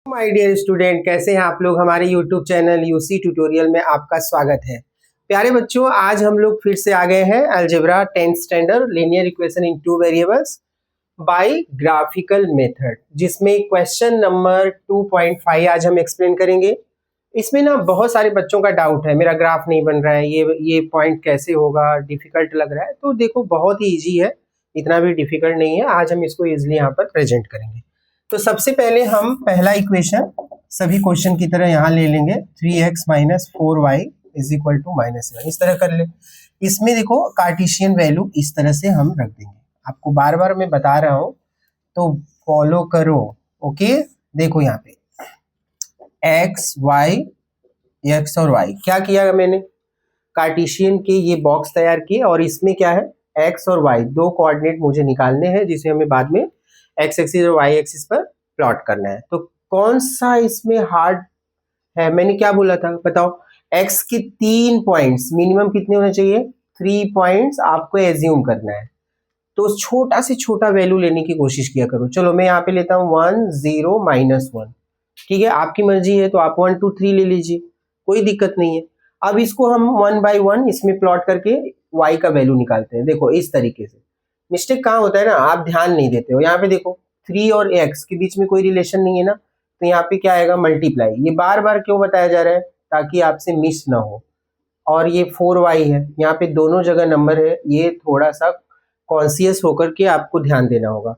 My dear student, कैसे हैं आप लोग। हमारे यूट्यूब चैनल यूसी ट्यूटोरियल में आपका स्वागत है। प्यारे बच्चों, आज हम लोग फिर से आ गए हैं algebra 10th standard linear equation in two variables by graphical method, जिसमें क्वेश्चन नंबर 2.5 आज हम एक्सप्लेन करेंगे। इसमें ना बहुत सारे बच्चों का डाउट है, मेरा ग्राफ नहीं बन रहा है, ये पॉइंट कैसे होगा, डिफिकल्ट लग रहा है। तो देखो, बहुत ही ईजी है, इतना भी डिफिकल्ट नहीं है। आज हम इसको ईजिली यहाँ पर प्रेजेंट करेंगे। तो सबसे पहले हम पहला इक्वेशन सभी क्वेश्चन की तरह यहाँ ले लेंगे, 3x minus 4y is equal to -1। इस तरह कर ले। इसमें देखो कार्टेशियन वैल्यू इस तरह से हम रख देंगे। आपको बार बार मैं बता रहा हूँ तो फॉलो करो। ओके, देखो यहाँ पे x और y क्या किया मैंने, कार्टेशियन के ये बॉक्स तैयार किए और इसमें क्या है, x और y दो कोऑर्डिनेट मुझे निकालने हैं, जिसे हमें बाद में x एक्सिस और y एक्सिस पर प्लॉट करना है। तो कौन सा इसमें हार्ड है, मैंने क्या बोला था बताओ। x के 3 पॉइंट्स मिनिमम कितने होने चाहिए, 3 पॉइंट्स आपको एज्यूम करना है। तो छोटा से छोटा वैल्यू लेने की कोशिश किया करो। चलो मैं यहाँ पे लेता हूँ 1 0 -1। ठीक है, आपकी मर्जी है तो आप 1 2 3 ले लीजिए, कोई दिक्कत नहीं है। अब इसको हम 1 बाय 1 इसमें प्लॉट करके y का वैल्यू निकालते हैं। देखो इस तरीके से। मिस्टेक कहाँ होता है ना, आप ध्यान नहीं देते हो। यहाँ पे देखो 3 और x के बीच में कोई रिलेशन नहीं है ना, तो यहाँ पे क्या आएगा, मल्टीप्लाई। ये बार बार क्यों बताया जा रहा है, ताकि आपसे मिस ना हो। और ये 4y है, यहाँ पे दोनों जगह नंबर है, ये थोड़ा सा कॉन्शियस होकर के आपको ध्यान देना होगा।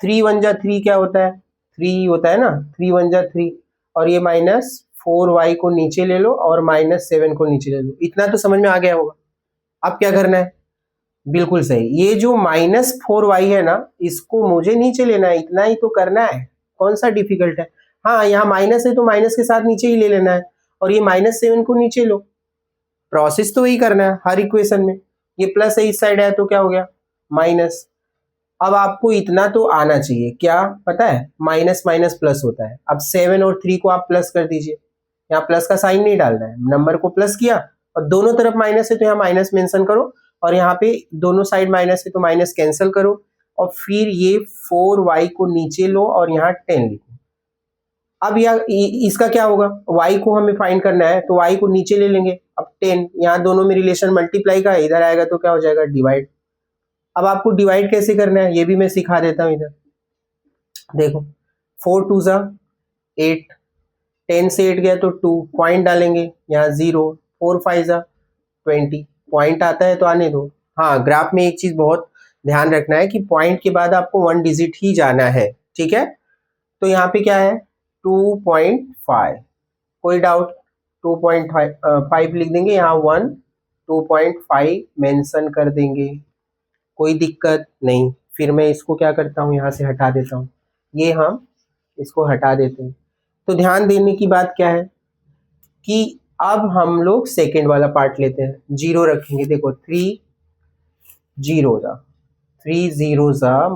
3 1 जा 3 क्या होता है, 3 होता है ना, 3 1 जा 3। और ये -4y को नीचे ले लो और -7 को नीचे ले लो। इतना तो समझ में आ गया होगा। अब क्या करना है, बिल्कुल सही, ये जो -4y है ना, इसको मुझे नीचे लेना है, इतना ही तो करना है। कौन सा डिफिकल्ट है। हाँ, यहाँ माइनस है तो माइनस के साथ नीचे ही ले लेना है, और ये -7 को नीचे लो। प्रोसेस तो वही करना है हर इक्वेशन में। ये प्लस है इस साइड है तो क्या हो गया, माइनस। अब आपको इतना तो आना चाहिए, क्या पता है, माइनस माइनस प्लस होता है। अब 7 और 3 को आप प्लस कर दीजिए। यहाँ प्लस का साइन नहीं डालना है, नंबर को प्लस किया और दोनों तरफ माइनस है तो यहाँ माइनस मेंशन करो, और यहाँ पे दोनों साइड माइनस है तो माइनस कैंसिल करो। और फिर ये 4y को नीचे लो और यहाँ 10 लिखो। अब यह इसका क्या होगा, y को हमें फाइंड करना है तो y को नीचे ले लेंगे। अब 10, यहाँ दोनों में रिलेशन मल्टीप्लाई का है, इधर आएगा तो क्या हो जाएगा, डिवाइड। अब आपको डिवाइड कैसे करना है ये भी मैं सिखा देता हूँ। इधर देखो 4 2 जा 8, 10 से 8 गया तो 2 पॉइंट डालेंगे, यहाँ 0, 4 5 जा 20 पॉइंट आता है तो आने दो। हाँ, ग्राफ में एक चीज बहुत ध्यान रखना है कि पॉइंट के बाद आपको 1 डिजिट ही जाना है। ठीक है, तो यहाँ पे क्या है 2.5, कोई डाउट, 2.5 लिख देंगे, यहाँ 1 2.5 मेंशन कर देंगे, कोई दिक्कत नहीं। फिर मैं इसको क्या करता हूँ, यहाँ से हटा देता हूँ, ये हम इसको हटा देते हैं। तो ध्यान देने की बात क्या है कि अब हम लोग सेकेंड वाला पार्ट लेते हैं, 0 रखेंगे। देखो 3 0 जा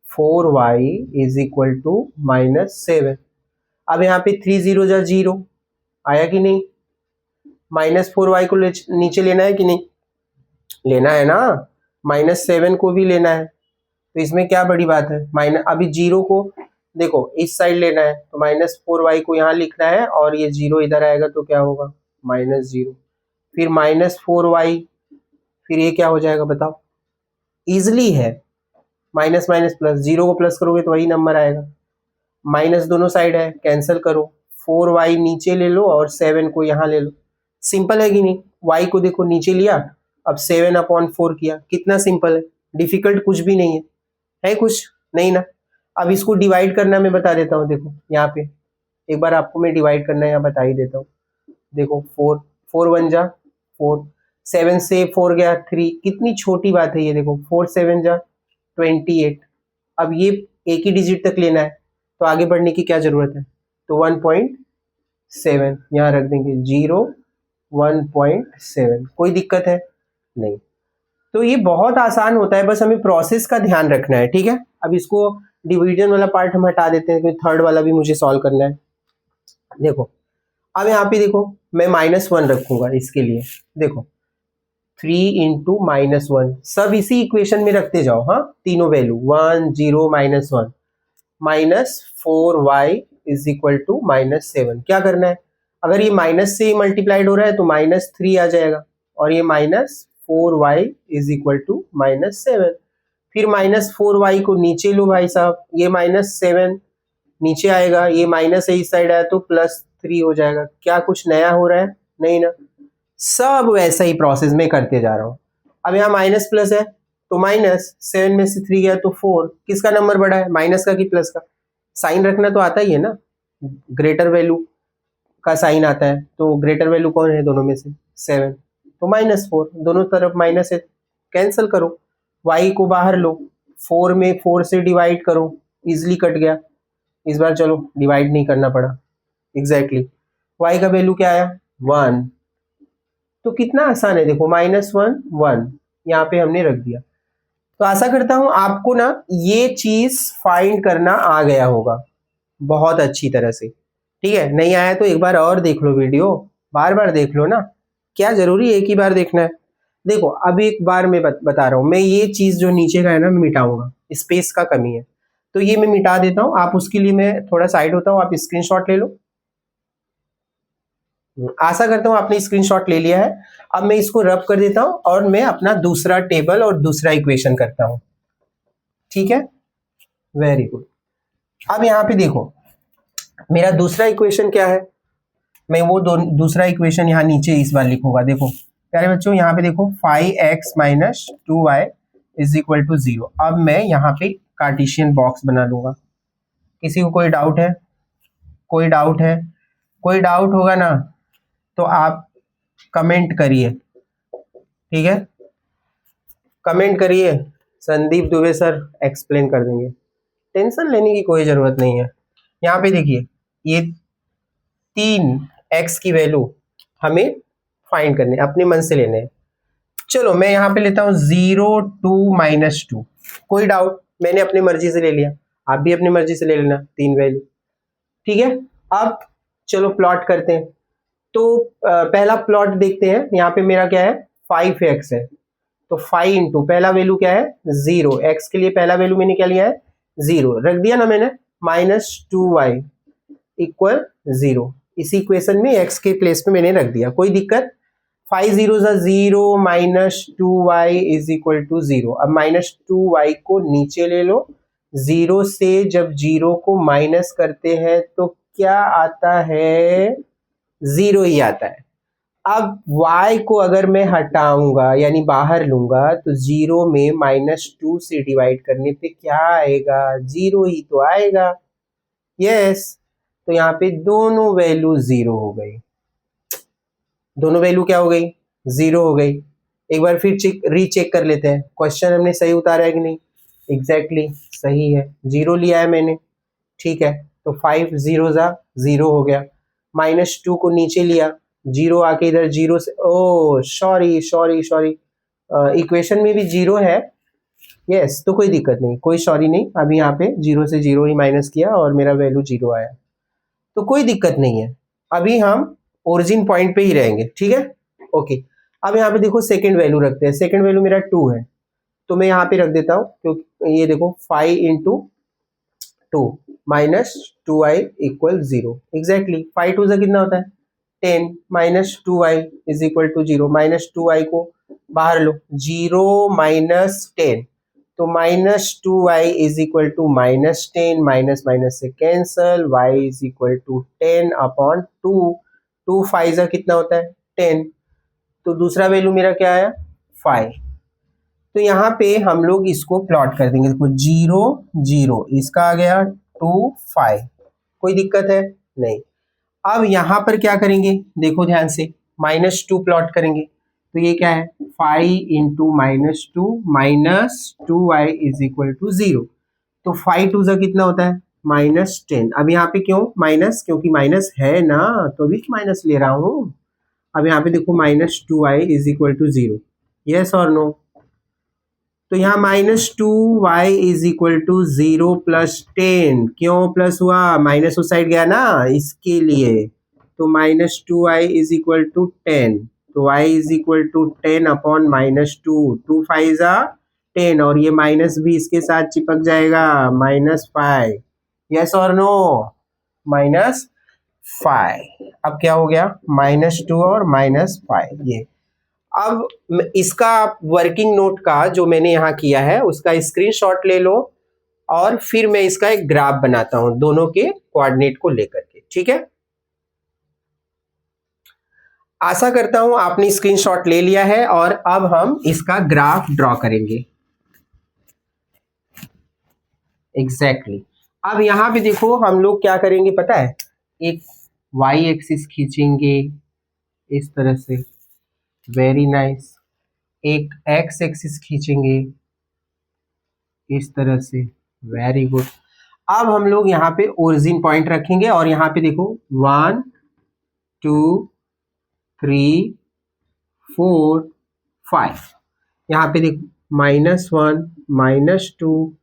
-4y इज इक्वल टू -7। अब यहाँ पे 3 0 जा 0 आया कि नहीं, -4y को नीचे लेना है कि नहीं, लेना है ना, -7 को भी लेना है। तो इसमें क्या बड़ी बात है, अभी 0 को देखो इस साइड लेना है तो -4y को यहाँ लिखना है, और ये 0 इधर आएगा तो क्या होगा, -0। फिर -4y, फिर ये क्या हो जाएगा बताओ, इजली है, माइनस माइनस प्लस, 0 को प्लस करोगे तो वही नंबर आएगा। माइनस दोनों साइड है, कैंसिल करो, 4y नीचे ले लो और 7 को यहाँ ले लो। सिंपल है कि नहीं, y को देखो नीचे लिया, अब 7/4 किया, कितना सिंपल है, डिफिकल्ट कुछ भी नहीं है कुछ नहीं ना। अब इसको डिवाइड करना मैं बता देता हूँ। देखो यहाँ पे एक बार आपको मैं डिवाइड करना यहाँ बता ही देता हूँ। देखो 4 1 जा 4, 7 से 4 गया 3, कितनी छोटी बात है ये। देखो 4 7 जा 28। अब ये एक ही डिजिट तक लेना है तो आगे बढ़ने की क्या जरूरत है, तो 1.7 यहाँ रख देंगे, 0 1.7, कोई दिक्कत है नहीं। तो ये बहुत आसान होता है, बस हमें प्रोसेस का ध्यान रखना है। ठीक है, अब इसको डिवीजन वाला पार्ट हम हटा देते हैं, क्योंकि थर्ड वाला भी मुझे सॉल्व करना है। देखो अब यहाँ पे देखो मैं -1 रखूंगा इसके लिए। देखो 3 इंटू -1, सब इसी इक्वेशन में रखते जाओ। हाँ, तीनों value 1 0 -1, -4y is equal to -7। क्या करना है, अगर ये माइनस से मल्टीप्लाइड हो रहा है तो -3 आ जाएगा, और ये -4y इज इक्वल टू -7। फिर -4y को नीचे लो भाई साहब, ये -7 नीचे आएगा, ये माइनस है इस साइड आया तो +3 हो जाएगा। क्या कुछ नया हो रहा है? नहीं ना, सब वैसा ही प्रोसेस में करते जा रहा हूँ। अब यहाँ माइनस प्लस है तो -7 में से 3 गया तो 4। किसका नंबर बड़ा है, माइनस का कि प्लस का? साइन रखना तो आता ही है ना, ग्रेटर वैल्यू का साइन आता है, तो ग्रेटर वैल्यू कौन है दोनों में से? 7, तो -4, दोनों तरफ माइनस है, कैंसिल करो, y को बाहर लो, 4 में 4 से डिवाइड करो, इजिली कट गया। इस बार चलो डिवाइड नहीं करना पड़ा, एग्जैक्टली y का वैल्यू क्या आया? 1। तो कितना आसान है, देखो -1 1 यहाँ पे हमने रख दिया। तो आशा करता हूं आपको ना ये चीज फाइंड करना आ गया होगा बहुत अच्छी तरह से। ठीक है, नहीं आया तो एक बार और देख लो वीडियो, बार बार देख लो ना, क्या जरूरी है एक ही बार देखना है। देखो अब एक बार मैं बता रहा हूँ, मैं ये चीज जो नीचे का है ना मैं मिटाऊंगा, स्पेस का कमी है तो ये मैं मिटा देता हूँ। आप उसके लिए मैं थोड़ा साइड होता हूँ, आप स्क्रीनशॉट ले लो। आशा करता हूँ आपने स्क्रीनशॉट ले लिया है। अब मैं इसको रब कर देता हूँ और मैं अपना दूसरा टेबल और दूसरा इक्वेशन करता हूँ। ठीक है, वेरी गुड। अब यहाँ पे देखो मेरा दूसरा इक्वेशन क्या है, मैं वो दूसरा इक्वेशन यहाँ नीचे इस बार लिखूंगा। देखो प्यारे बच्चों, यहाँ पे देखो 5x - 2y is equal to 0। अब मैं यहाँ पे कार्टेशियन बॉक्स बना लूंगा। किसी को कोई डाउट है? कोई डाउट है? कोई डाउट होगा ना तो आप कमेंट करिए, ठीक है, कमेंट करिए, संदीप दुबे सर एक्सप्लेन कर देंगे, टेंशन लेने की कोई जरूरत नहीं है। यहाँ पे देखिए ये 3x की वैल्यू हमें फाइंड करने, अपने मन से लेने हैं। चलो मैं यहाँ पे लेता हूँ 0 2 -2। कोई डाउट? मैंने अपनी मर्जी से ले लिया, आप भी अपनी मर्जी से ले लेना 3 वैल्यू। ठीक है, अब चलो प्लॉट करते हैं। तो पहला प्लॉट देखते हैं, यहाँ पे मेरा क्या है 5x है, तो 5 इंटू पहला वैल्यू क्या है 0, x के लिए पहला वैल्यू मैंने क्या लिया है 0 रख दिया ना मैंने, -2y इक्वल 0। इसी इक्वेशन में x के प्लेस पे मैंने रख दिया, कोई दिक्कत? 5 0 0 -2y इज इक्वल टू 0। अब -2y को नीचे ले लो, 0 से जब 0 को माइनस करते हैं तो क्या आता है? 0 ही आता है। अब y को अगर मैं हटाऊंगा यानी बाहर लूंगा तो 0 में -2 से डिवाइड करने पे क्या आएगा? 0 ही तो आएगा। यस, तो यहाँ पे दोनों वैल्यू 0 हो गई, दोनों वैल्यू क्या हो गई? 0 हो गई। एक बार फिर रीचेक कर लेते हैं क्वेश्चन हमने सही उतारा है कि नहीं। एग्जैक्टली सही है, 0 लिया है मैंने, ठीक है, तो 5 0 0 हो गया। -2 को नीचे लिया, 0 आके इधर 0 से, ओ सॉरी सॉरी सॉरी, इक्वेशन में भी 0 है। यस, तो कोई दिक्कत नहीं, कोई सॉरी नहीं, अभी यहाँ पे 0 से 0 ही माइनस किया और मेरा वैल्यू 0 आया, तो कोई दिक्कत नहीं है। अभी हम ओरिजिन पॉइंट पे ही रहेंगे, ठीक है, ओके। अब यहाँ पे देखो सेकंड वैल्यू रखते हैं, सेकंड वैल्यू मेरा 2 है, तो मैं यहाँ पे रख देता हूँ, क्योंकि ये देखो 5 इंटू 2 -2y इक्वल 0। एग्जैक्टली 5 2 कितना होता है 10, -2y is equal to 0। -2y को बाहर लो, 0 -10, तो -2y is equal to -10, minus minus से cancel, y is equal to 10 upon 2, 2 5 कितना होता है 10, तो दूसरा वैल्यू मेरा क्या आया 5। तो यहाँ पे हम लोग इसको प्लॉट कर देंगे, देखो 0 0, इसका आ गया 2 5, कोई दिक्कत है नहीं। अब यहाँ पर क्या करेंगे, देखो ध्यान से, -2 प्लॉट करेंगे, तो ये क्या है 5 into -2y is equal to 0, तो 5 2 कितना होता है -10। अब यहाँ पे क्यों माइनस, क्योंकि माइनस है ना, तो अभी माइनस ले रहा हूँ। अब यहाँ पे देखो -2y is equal to 0, yes और नो, तो यहाँ -2y इज इक्वल टू 0 + 10, क्यों प्लस हुआ, माइनस उस साइड गया ना, इसके लिए, तो -2y इज इक्वल टू 10, तो y is equal to 10 upon -2, 2 5 10, और ये माइनस भी इसके साथ चिपक जाएगा, -5, यस और नो। -5। अब क्या हो गया, -2 और -5 ये। अब इसका आप वर्किंग नोट का जो मैंने यहाँ किया है उसका स्क्रीनशॉट ले लो और फिर मैं इसका एक ग्राफ बनाता हूं दोनों के कोऑर्डिनेट को लेकर के, ठीक है। आशा करता हूं आपने स्क्रीनशॉट ले लिया है और अब हम इसका ग्राफ ड्रॉ करेंगे। एग्जैक्टली अब यहां पे देखो हम लोग क्या करेंगे पता है, एक वाई एक्सिस खींचेंगे इस तरह से, वेरी नाइस। एक एक्स एक्सिस खींचेंगे इस तरह से, वेरी गुड। अब हम लोग यहाँ पे ओरिजिन पॉइंट रखेंगे और यहाँ पे देखो 1 2 3 4 5, यहाँ पे देखो -1 -2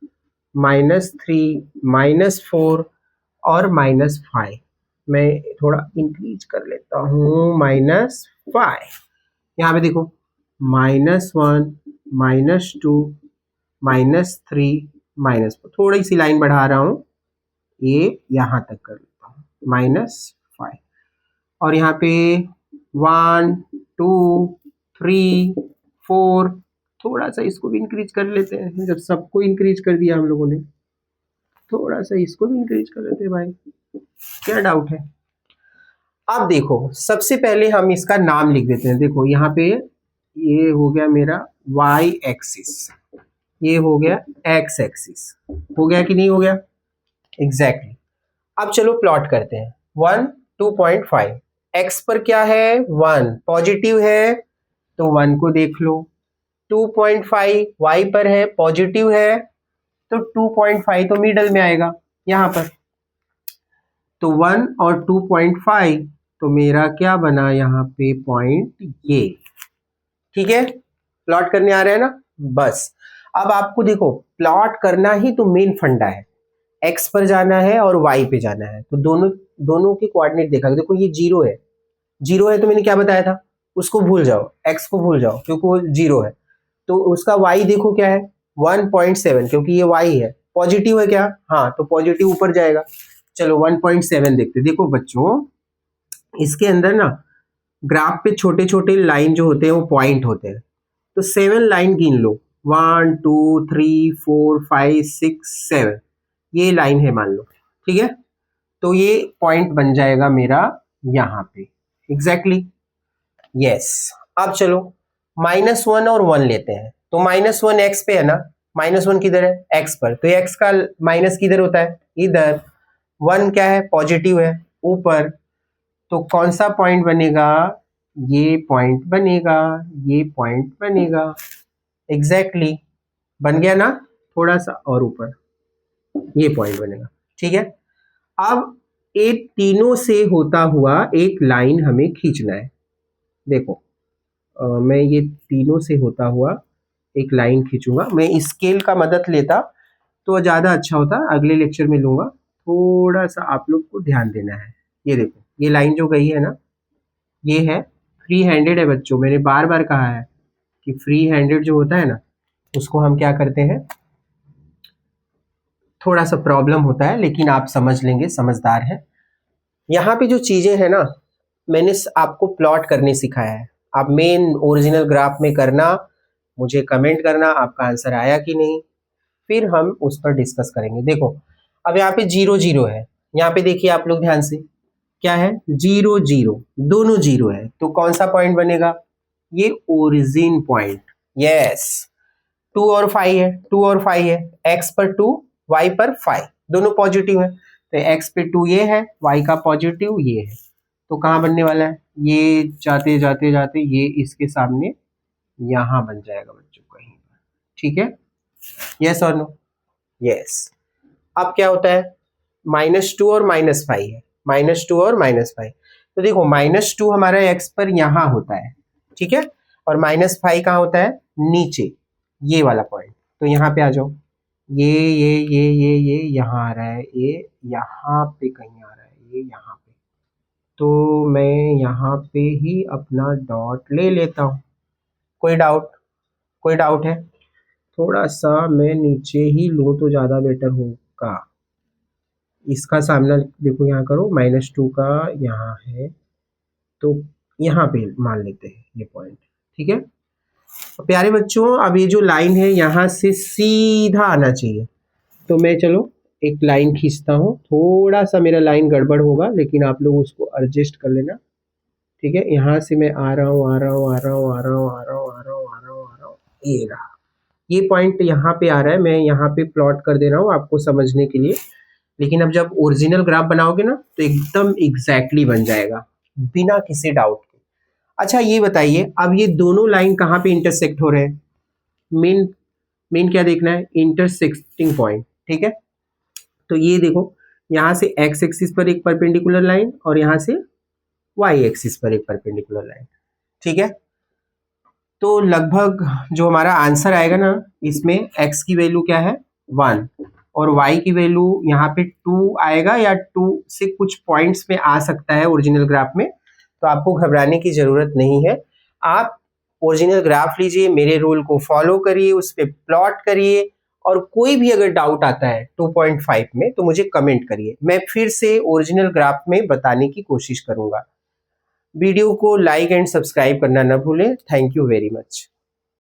-3 -4 और -5। मैं थोड़ा इंक्रीज कर लेता हूँ, -5। यहाँ पे देखो -1 -2 -3 -4, थोड़ी सी लाइन बढ़ा रहा हूँ, ये यहाँ तक कर लेता हूँ, -5। और यहाँ पे 1 2 3 4, थोड़ा सा इसको भी इंक्रीज कर लेते हैं, जब सबको इंक्रीज कर दिया हम लोगों ने, थोड़ा सा इसको भी इंक्रीज कर लेते हैं भाई, क्या डाउट है। अब देखो सबसे पहले हम इसका नाम लिख देते हैं। देखो यहाँ पे ये हो गया मेरा y एक्सिस, ये हो गया x एक्सिस, हो गया कि नहीं हो गया, एग्जैक्टली। अब चलो प्लॉट करते हैं। 1 2.5, x पर क्या है 1, पॉजिटिव है तो 1 को देख लो। 2.5 y पर है, पॉजिटिव है तो 2.5 तो मिडल में आएगा यहाँ पर, तो 1 और 2.5 तो मेरा क्या बना यहाँ पे पॉइंट ये, ठीक है। प्लॉट करने आ रहा है ना, बस। अब आपको देखो प्लॉट करना ही तो मेन फंडा है, एक्स पर जाना है और वाई पे जाना है, तो दोनों के कोऑर्डिनेट देखा, देखो ये 0 है, 0 है तो मैंने क्या बताया था, उसको भूल जाओ, एक्स को भूल जाओ क्योंकि वो 0 है। तो उसका वाई देखो क्या है 1.7, क्योंकि ये वाई है, पॉजिटिव है क्या, हाँ तो पॉजिटिव ऊपर जाएगा। चलो 1.7 देखते। देखो बच्चों इसके अंदर ना ग्राफ पे छोटे छोटे लाइन जो होते हैं वो पॉइंट होते हैं, तो 7 लाइन गिन लो, 1 2 3 4 5 6 7, ये लाइन है मान लो, ठीक है। तो ये पॉइंट बन जाएगा मेरा यहाँ पे, एग्जैक्टली यस। अब चलो -1 और 1 लेते हैं, तो -1 एक्स पे है ना, -1 किधर है एक्स पर, तो एक्स का माइनस किधर होता है इधर, 1 क्या है पॉजिटिव है ऊपर, तो कौन सा पॉइंट बनेगा, ये पॉइंट बनेगा, ये पॉइंट बनेगा, एग्जैक्टली बन गया ना, थोड़ा सा और ऊपर ये पॉइंट बनेगा, ठीक है। अब ये तीनों से होता हुआ एक लाइन हमें खींचना है। देखो मैं ये तीनों से होता हुआ एक लाइन खींचूंगा, मैं स्केल का मदद लेता तो ज़्यादा अच्छा होता, अगले लेक्चर में लूंगा, थोड़ा सा आप लोग को ध्यान देना है। ये देखो ये लाइन जो गई है ना, ये है फ्री हैंडेड है बच्चों, मैंने बार बार कहा है कि फ्री हैंडेड जो होता है ना उसको हम क्या करते हैं, थोड़ा सा प्रॉब्लम होता है लेकिन आप समझ लेंगे, समझदार है। यहाँ पे जो चीजें हैं ना मैंने आपको प्लॉट करने सिखाया है, आप मेन ओरिजिनल ग्राफ में करना, मुझे कमेंट करना आपका आंसर आया कि नहीं, फिर हम उस पर डिस्कस करेंगे। देखो अब यहाँ पे 0 0 है, यहाँ पे देखिए आप लोग ध्यान से, क्या है 0 0, दोनों 0 है, तो कौन सा पॉइंट बनेगा, ये ओरिजिन पॉइंट, यस। 2 और 5 है, 2 और 5 है, एक्स पर 2 वाई पर 5, दोनों पॉजिटिव है, तो एक्स पे 2 ये है, वाई का पॉजिटिव ये है, तो कहाँ बनने वाला है, ये जाते जाते जाते ये इसके सामने यहाँ बन जाएगा बच्चों कहीं पर, ठीक है, यस और नो, यस। अब क्या होता है -2 और -5 है, -2 और -5, तो देखो -2 हमारा एक्स पर यहाँ होता है, ठीक है, और -5 कहाँ होता है नीचे, ये वाला पॉइंट, तो यहाँ पे आ जाओ, ये यहाँ आ रहा है, ये यहाँ पे कहीं आ रहा है, ये यहाँ पे, तो मैं यहाँ पे ही अपना डॉट ले लेता हूँ। कोई डाउट, कोई डाउट है, थोड़ा सा मैं नीचे ही लूँ तो ज़्यादा बेटर होगा, इसका सामना देखो यहाँ करो, -2 का यहाँ है, तो यहाँ पे मान लेते हैं ये पॉइंट, ठीक है। तो प्यारे बच्चों, अब ये जो लाइन है यहाँ से सीधा आना चाहिए, तो मैं चलो एक लाइन खींचता हूँ, थोड़ा सा मेरा लाइन गड़बड़ होगा लेकिन आप लोग उसको एडजस्ट कर लेना, ठीक है। यहाँ से मैं आ रहा हूँ, आ रहा हूँ, आ रहा हूँ, आ रहा हूँ, आ रहा हूँ, आ रहा हूँ, आ रहा हूँ, आ रहा हूँ, ये रहा, ये पॉइंट यहाँ पे आ रहा है, मैं यहाँ पे प्लॉट कर दे रहा हूँ आपको समझने के लिए। लेकिन अब जब ओरिजिनल ग्राफ बनाओगे ना तो एकदम एग्जैक्टली बन जाएगा बिना किसी डाउट के। अच्छा ये बताइए, अब ये दोनों लाइन कहाँ पे इंटरसेक्ट हो रहे हैं? मेन मेन क्या देखना है? इंटरसेक्टिंग पॉइंट, ठीक है। तो ये देखो, यहाँ से एक्स एक्सिस पर एक परपेंडिकुलर लाइन और यहाँ से वाई एक्सिस पर एक परपेंडिकुलर लाइन, ठीक है। तो लगभग जो हमारा आंसर आएगा ना, इसमें x की वैल्यू क्या है 1 और y की वैल्यू यहाँ पे 2 आएगा, या 2 से कुछ पॉइंट्स में आ सकता है ओरिजिनल ग्राफ में, तो आपको घबराने की जरूरत नहीं है। आप ओरिजिनल ग्राफ लीजिए, मेरे रूल को फॉलो करिए, उस पर प्लॉट करिए, और कोई भी अगर डाउट आता है 2.5 में तो मुझे कमेंट करिए, मैं फिर से ओरिजिनल ग्राफ में बताने की कोशिश करूंगा। वीडियो को लाइक एंड सब्सक्राइब करना ना भूलें। Thank you very much.